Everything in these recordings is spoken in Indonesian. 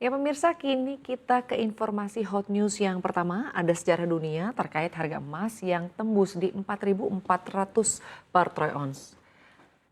Ya pemirsa, kini kita ke informasi hot news yang pertama. Ada sejarah dunia terkait harga emas yang tembus di 4.400 per troy ounce.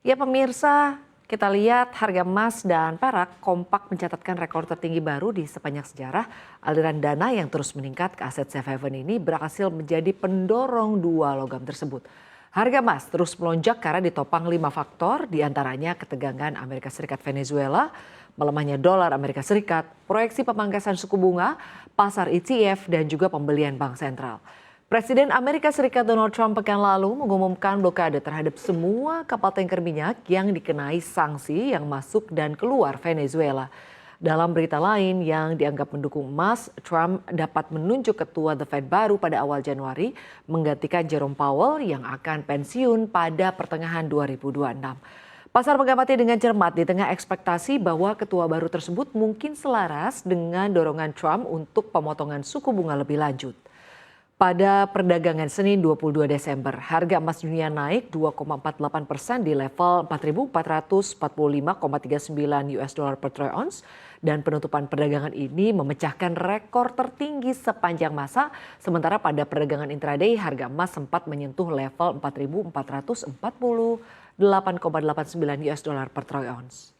Ya pemirsa, kita lihat harga emas dan perak kompak mencatatkan rekor tertinggi baru di sepanjang sejarah. Aliran dana yang terus meningkat ke aset safe haven ini berhasil menjadi pendorong dua logam tersebut. Harga emas terus melonjak karena ditopang 5 faktor, diantaranya ketegangan Amerika Serikat Venezuela, melemahnya dolar Amerika Serikat, proyeksi pemangkasan suku bunga, pasar ETF, dan juga pembelian bank sentral. Presiden Amerika Serikat Donald Trump pekan lalu mengumumkan blokade terhadap semua kapal tanker minyak yang dikenai sanksi yang masuk dan keluar Venezuela. Dalam berita lain yang dianggap mendukung emas, Trump dapat menunjuk ketua The Fed baru pada awal Januari menggantikan Jerome Powell yang akan pensiun pada pertengahan 2026. Pasar mengamati dengan cermat di tengah ekspektasi bahwa ketua baru tersebut mungkin selaras dengan dorongan Trump untuk pemotongan suku bunga lebih lanjut. Pada perdagangan Senin 22 Desember, harga emas dunia naik 2,48% di level 4.445,39 US dollar per troy ounce dan penutupan perdagangan ini memecahkan rekor tertinggi sepanjang masa, sementara pada perdagangan intraday harga emas sempat menyentuh level 4.448,89 US dollar per troy ounce.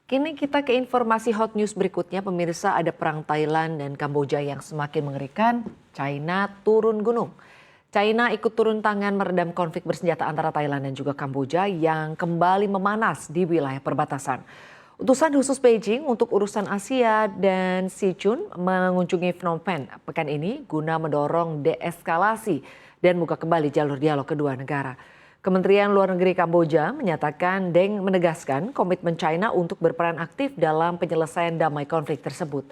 Kini kita ke informasi hot news berikutnya. Pemirsa, ada perang Thailand dan Kamboja yang semakin mengerikan. China turun gunung. China ikut turun tangan meredam konflik bersenjata antara Thailand dan juga Kamboja yang kembali memanas di wilayah perbatasan. Utusan khusus Beijing untuk urusan Asia dan Xi Chun mengunjungi Phnom Penh pekan ini guna mendorong deeskalasi dan buka kembali jalur dialog kedua negara. Kementerian Luar Negeri Kamboja menyatakan Deng menegaskan komitmen China untuk berperan aktif dalam penyelesaian damai konflik tersebut.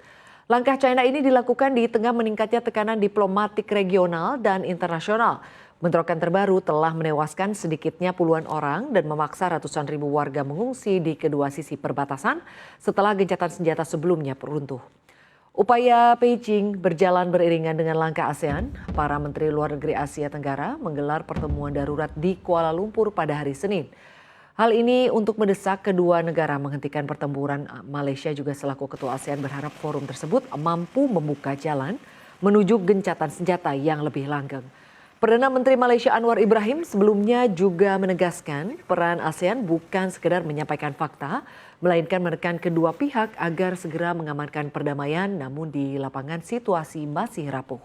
Langkah China ini dilakukan di tengah meningkatnya tekanan diplomatik regional dan internasional. Bentrokan terbaru telah menewaskan sedikitnya puluhan orang dan memaksa ratusan ribu warga mengungsi di kedua sisi perbatasan setelah gencatan senjata sebelumnya runtuh. Upaya Beijing berjalan beriringan dengan langkah ASEAN. Para Menteri Luar Negeri Asia Tenggara menggelar pertemuan darurat di Kuala Lumpur pada hari Senin. Hal ini untuk mendesak kedua negara menghentikan pertempuran. Malaysia juga selaku ketua ASEAN berharap forum tersebut mampu membuka jalan menuju gencatan senjata yang lebih langgeng. Perdana Menteri Malaysia Anwar Ibrahim sebelumnya juga menegaskan peran ASEAN bukan sekedar menyampaikan fakta, melainkan menekan kedua pihak agar segera mengamankan perdamaian, namun di lapangan situasi masih rapuh.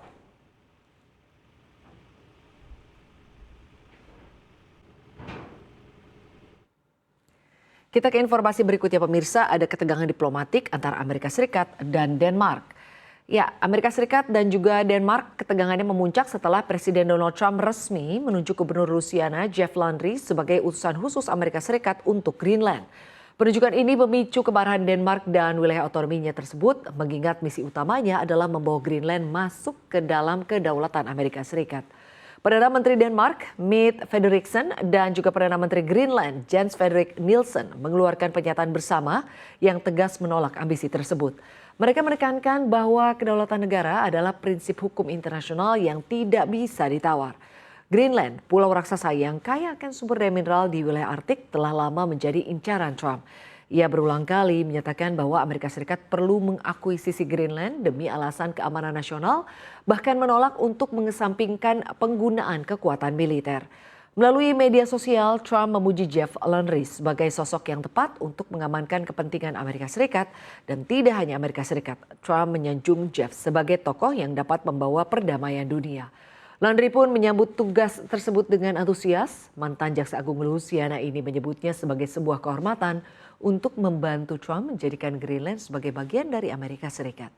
Kita ke informasi berikutnya pemirsa, ada ketegangan diplomatik antara Amerika Serikat dan Denmark. Ya, Amerika Serikat dan juga Denmark ketegangannya memuncak setelah Presiden Donald Trump resmi menunjuk Gubernur Louisiana Jeff Landry sebagai utusan khusus Amerika Serikat untuk Greenland. Penunjukan ini memicu kemarahan Denmark dan wilayah otonominya tersebut, mengingat misi utamanya adalah membawa Greenland masuk ke dalam kedaulatan Amerika Serikat. Perdana Menteri Denmark, Mette Frederiksen, dan juga Perdana Menteri Greenland, Jens Frederik Nielsen, mengeluarkan pernyataan bersama yang tegas menolak ambisi tersebut. Mereka menekankan bahwa kedaulatan negara adalah prinsip hukum internasional yang tidak bisa ditawar. Greenland, pulau raksasa yang kaya akan sumber daya mineral di wilayah Arktik, telah lama menjadi incaran Trump. Ia berulang kali menyatakan bahwa Amerika Serikat perlu mengakuisisi Greenland demi alasan keamanan nasional, bahkan menolak untuk mengesampingkan penggunaan kekuatan militer. Melalui media sosial, Trump memuji Jeff Landry sebagai sosok yang tepat untuk mengamankan kepentingan Amerika Serikat, dan tidak hanya Amerika Serikat. Trump menyanjung Jeff sebagai tokoh yang dapat membawa perdamaian dunia. Landry pun menyambut tugas tersebut dengan antusias. Mantan Jaksa Agung Louisiana ini menyebutnya sebagai sebuah kehormatan untuk membantu Trump menjadikan Greenland sebagai bagian dari Amerika Serikat.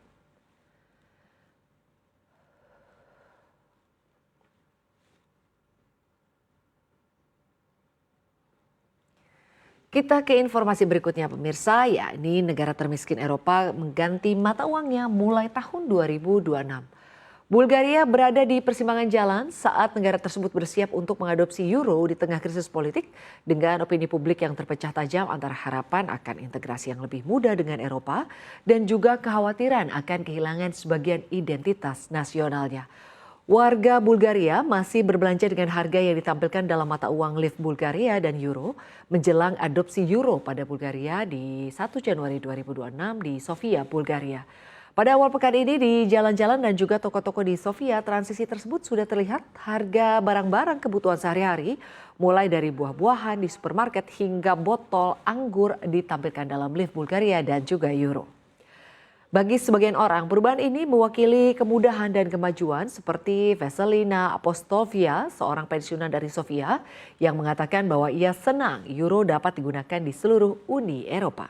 Kita ke informasi berikutnya pemirsa, yakni negara termiskin Eropa mengganti mata uangnya mulai tahun 2026. Bulgaria berada di persimpangan jalan saat negara tersebut bersiap untuk mengadopsi euro di tengah krisis politik dengan opini publik yang terpecah tajam antara harapan akan integrasi yang lebih mudah dengan Eropa dan juga kekhawatiran akan kehilangan sebagian identitas nasionalnya. Warga Bulgaria masih berbelanja dengan harga yang ditampilkan dalam mata uang Leu Bulgaria dan euro menjelang adopsi euro pada Bulgaria di 1 Januari 2026 di Sofia, Bulgaria. Pada awal pekan ini di jalan-jalan dan juga toko-toko di Sofia, transisi tersebut sudah terlihat harga barang-barang kebutuhan sehari-hari mulai dari buah-buahan di supermarket hingga botol anggur ditampilkan dalam Leu Bulgaria dan juga euro. Bagi sebagian orang, perubahan ini mewakili kemudahan dan kemajuan seperti Veselina Apostolvia, seorang pensiunan dari Sofia, yang mengatakan bahwa ia senang euro dapat digunakan di seluruh Uni Eropa.